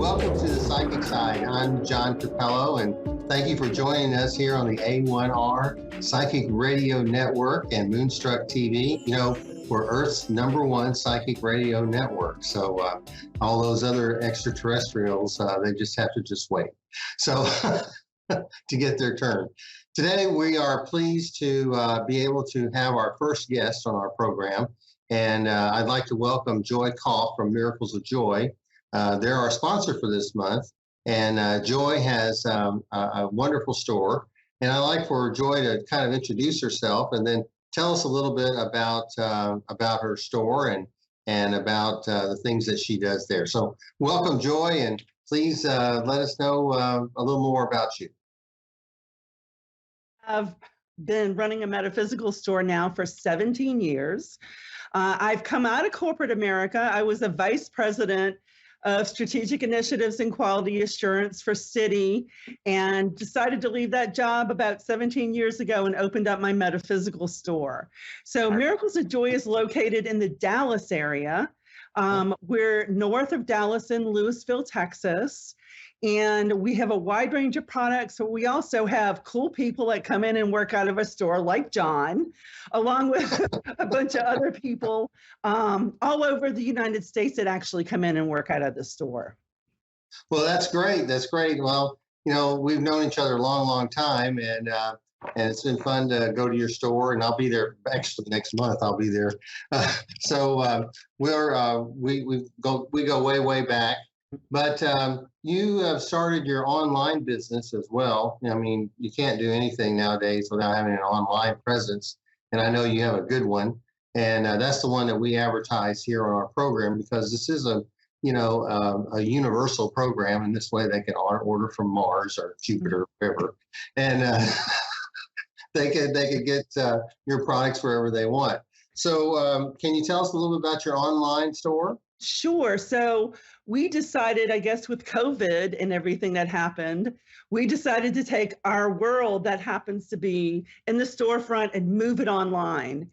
welcome to the Psychic Side. I'm John Cappello, and thank you for joining us here on the A1R Psychic Radio Network and Moonstruck TV. You know, we're Earth's #1 psychic radio network. So all those other extraterrestrials, they just have to just wait. So to get their turn. Today, we are pleased to be able to have our first guest on our program. And I'd like to welcome Joy Koff from Miracles of Joy. They're our sponsor for this month. And Joy has a wonderful store. And I'd like for Joy to kind of introduce herself and then tell us a little bit about her store and about the things that she does there. So welcome, Joy, and please let us know a little more about you. I've been running a metaphysical store now for 17 years. I've come out of corporate America. I was a vice president of strategic initiatives and quality assurance for Citi, and decided to leave that job about 17 years ago and opened up my metaphysical store. So Miracles of Joy is located in the Dallas area. We're north of Dallas in Lewisville, Texas. And we have a wide range of products. So we also have cool people that come in and work out of a store like John, along with a bunch of other people all over the United States that actually come in and work out of the store. Well, that's great. That's great. Well, you know, we've known each other a long, long time, and it's been fun to go to your store, and I'll be there actually next month. I'll be there. We go way back. But you have started your online business as well. I mean, you can't do anything nowadays without having an online presence. And I know you have a good one. And that's the one that we advertise here on our program, because this is a universal program. And this way they can order from Mars or Jupiter or wherever. And they could get your products wherever they want. So can you tell us a little bit about your online store? Sure. So we decided, I guess, with COVID and everything that happened, we decided to take our world that happens to be in the storefront and move it online.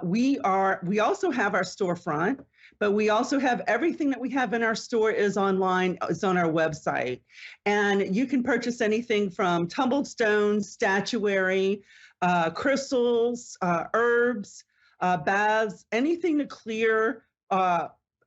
We also have our storefront, but we also have everything that we have in our store is online. It's on our website. And you can purchase anything from tumbled stones, statuary, crystals, herbs, baths, anything to clear.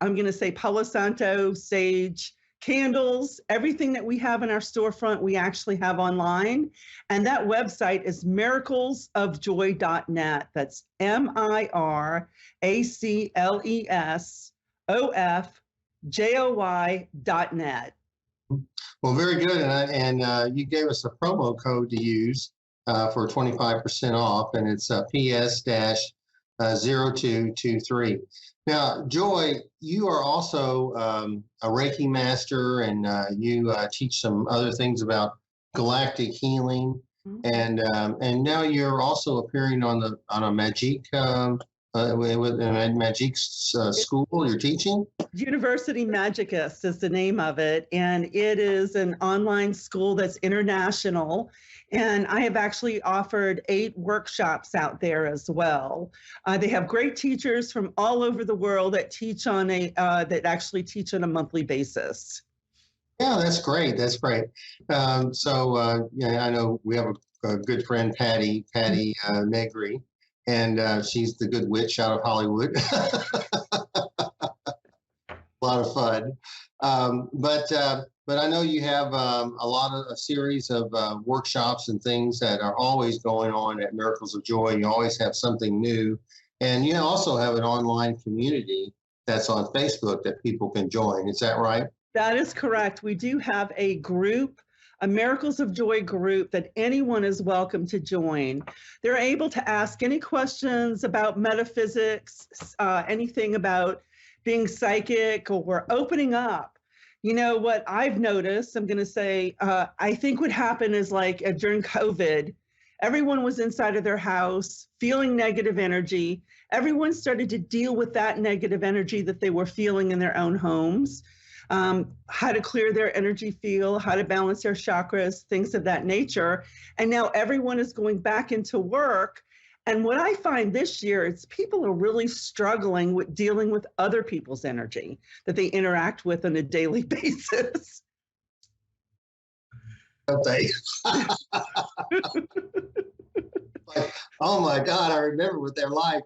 I'm going to say Palo Santo, sage, candles, everything that we have in our storefront, we actually have online. And that website is miraclesofjoy.net. That's miraclesofjoy.net. Well, very good. And you gave us a promo code to use for 25% off, and it's PS-0223. Now, Joy, you are also a Reiki master, and you teach some other things about galactic healing, and now you're also appearing on a Magic with a Magic school. You're teaching. University Magicist is the name of it, and it is an online school that's international. And I have actually offered 8 workshops out there as well. They have great teachers from all over the world that teach on that actually teach on a monthly basis. Yeah, that's great. That's great. Yeah, I know we have a good friend, Patty Negri, and she's the good witch out of Hollywood. A lot of fun. But I know you have a series of workshops and things that are always going on at Miracles of Joy. You always have something new. And you also have an online community that's on Facebook that people can join. Is that right? That is correct. We do have a group, a Miracles of Joy group that anyone is welcome to join. They're able to ask any questions about metaphysics, anything about being psychic or opening up. You know, what I've noticed, I'm going to say, I think what happened is like during COVID, everyone was inside of their house feeling negative energy. Everyone started to deal with that negative energy that they were feeling in their own homes, how to clear their energy field, how to balance their chakras, things of that nature. And now everyone is going back into work. And what I find this year is people are really struggling with dealing with other people's energy that they interact with on a daily basis. They, like, oh my God, I remember what they're like.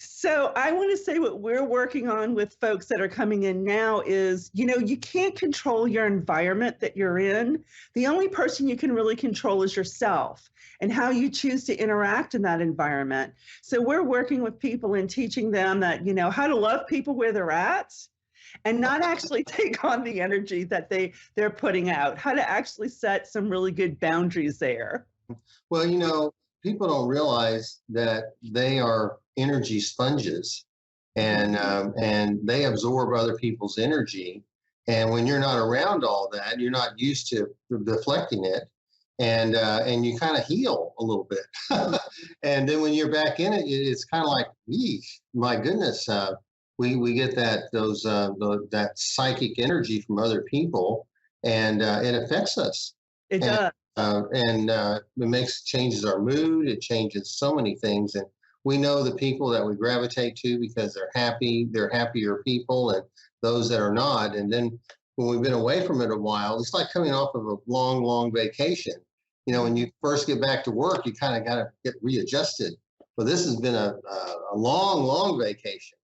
So I want to say what we're working on with folks that are coming in now is, you can't control your environment that you're in. The only person you can really control is yourself and how you choose to interact in that environment. So we're working with people and teaching them that, how to love people where they're at and not actually take on the energy that they're putting out, how to actually set some really good boundaries there. Well, people don't realize that they are energy sponges, and they absorb other people's energy. And when you're not around all that, you're not used to deflecting it, and you kind of heal a little bit. And then when you're back in it, it's kind of like, eesh, my goodness, we get that psychic energy from other people, and it affects us. It does. And it changes our mood. It changes so many things. And we know the people that we gravitate to because they're happy, they're happier people, and those that are not. And then when we've been away from it a while, it's like coming off of a long, long vacation. When you first get back to work, you kind of got to get readjusted. But this has been a long, long vacation.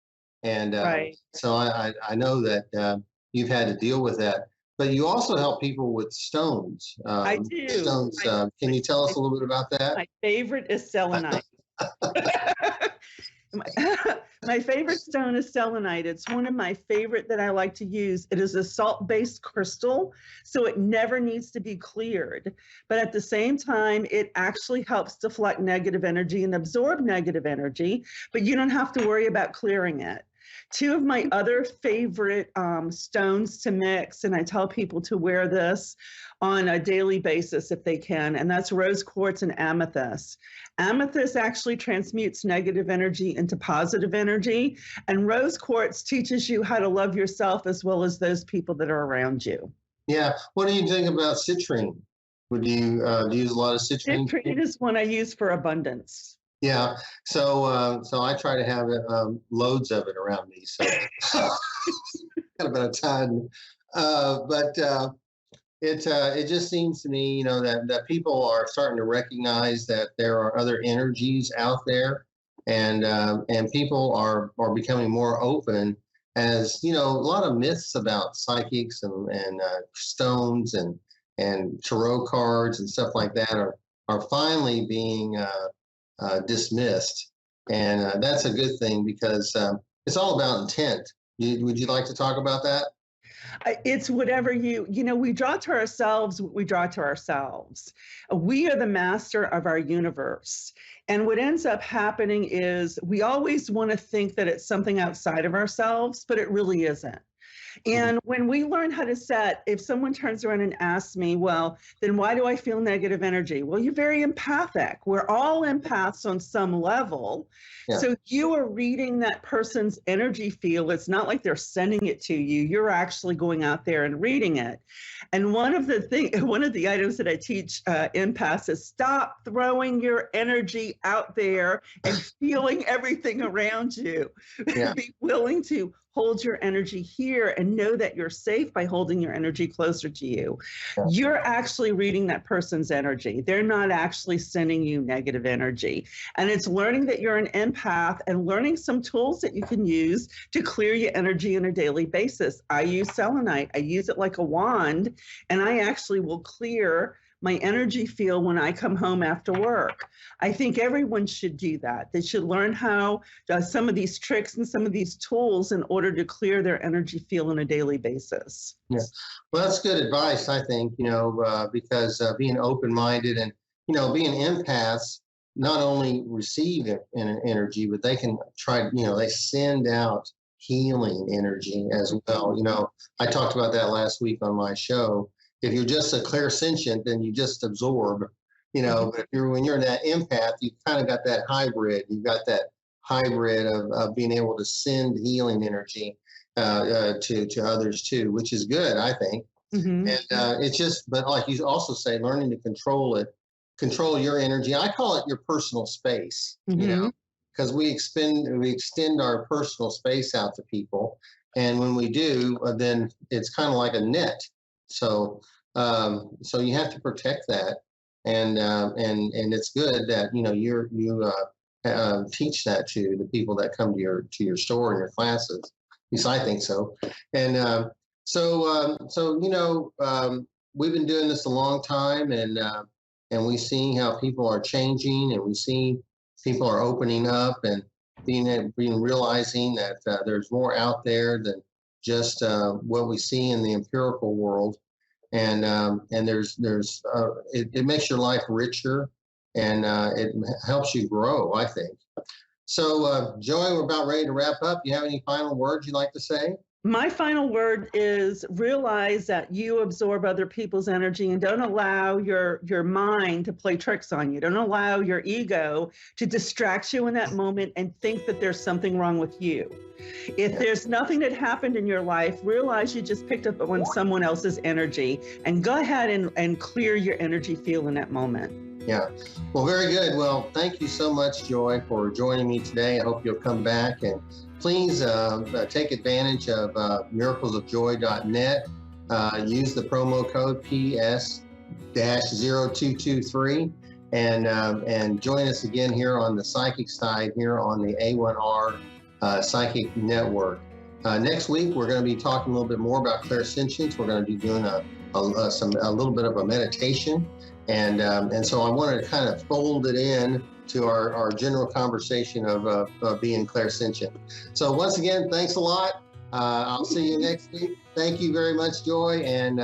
And right. So I know that you've had to deal with that. But you also help people with stones. I do. Stones. Can you tell us a little bit about that? My favorite is selenite. My favorite stone is selenite. It's one of my favorite that I like to use. It is a salt-based crystal, so it never needs to be cleared. But at the same time, it actually helps deflect negative energy and absorb negative energy, but you don't have to worry about clearing it. Two of my other favorite stones to mix, and I tell people to wear this on a daily basis if they can, and that's rose quartz and amethyst. Amethyst actually transmutes negative energy into positive energy, and rose quartz teaches you how to love yourself as well as those people that are around you. Yeah. What do you think about citrine? Would you use a lot of citrine? Citrine is one I use for abundance. Yeah, so I try to have loads of it around me. So got about a ton, but it just seems to me, that people are starting to recognize that there are other energies out there, and people are becoming more open. As a lot of myths about psychics and stones and tarot cards and stuff like that are finally being dismissed, and that's a good thing because it's all about intent. Would you like to talk about that? It's whatever we draw to ourselves what we draw to ourselves. We are the master of our universe. And what ends up happening is we always want to think that it's something outside of ourselves, but it really isn't. And when we learn how to set, if someone turns around and asks me, well, then why do I feel negative energy? Well, you're very empathic. We're all empaths on some level. Yeah. So you are reading that person's energy field. It's not like they're sending it to you. You're actually going out there and reading it. And one of the items that I teach empaths is stop throwing your energy out there and feeling everything around you. Yeah. Be willing to hold your energy here and know that you're safe by holding your energy closer to you. Yeah. You're actually reading that person's energy. They're not actually sending you negative energy. And it's learning that you're an empath and learning some tools that you can use to clear your energy on a daily basis. I use selenite. I use it like a wand, and I actually will clear my energy field when I come home after work. I think everyone should do that. They should learn how some of these tricks and some of these tools in order to clear their energy field on a daily basis. Yeah, well, that's good advice, I think, because being open-minded and, being empaths, not only receive energy, but they can try, they send out healing energy as well. I talked about that last week on my show. If you're just a clairsentient, then you just absorb, but when you're in that empath, you've kind of got that hybrid. You've got that hybrid of being able to send healing energy to others too, which is good, I think. Mm-hmm. And it's just, but like you also say, learning to control it control your energy. I call it your personal space, Mm-hmm. because we extend our personal space out to people. And when we do, then it's kind of like a net. So, so you have to protect that. And it's good that, you teach that to the people that come to your store and your classes. At least I think so. And we've been doing this a long time, and we see how people are changing, and we see people are opening up and being realizing that there's more out there than just what we see in the empirical world, and it makes your life richer, and it helps you grow, I think. So, Joy, we're about ready to wrap up. You have any final words you'd like to say? My final word is realize that you absorb other people's energy, and don't allow your mind to play tricks on you. Don't allow your ego to distract you in that moment and think that there's something wrong with you. If there's nothing that happened in your life, realize you just picked up on someone else's energy, and go ahead and clear your energy field in that moment. Yeah. Well, very good. Well, thank you so much, Joy, for joining me today. I hope you'll come back, and please take advantage of miraclesofjoy.net. Use the promo code PS-0223, and join us again here on the psychic side, here on the A1R Psychic Network. Next week, we're going to be talking a little bit more about clairsentience. We're going to be doing a little bit of a meditation. And so I wanted to kind of fold it in to our general conversation of being clairsentient. So once again, thanks a lot. I'll see you next week. Thank you very much, Joy, and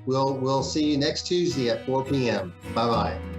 we'll see you next Tuesday at 4 p.m. Bye-bye.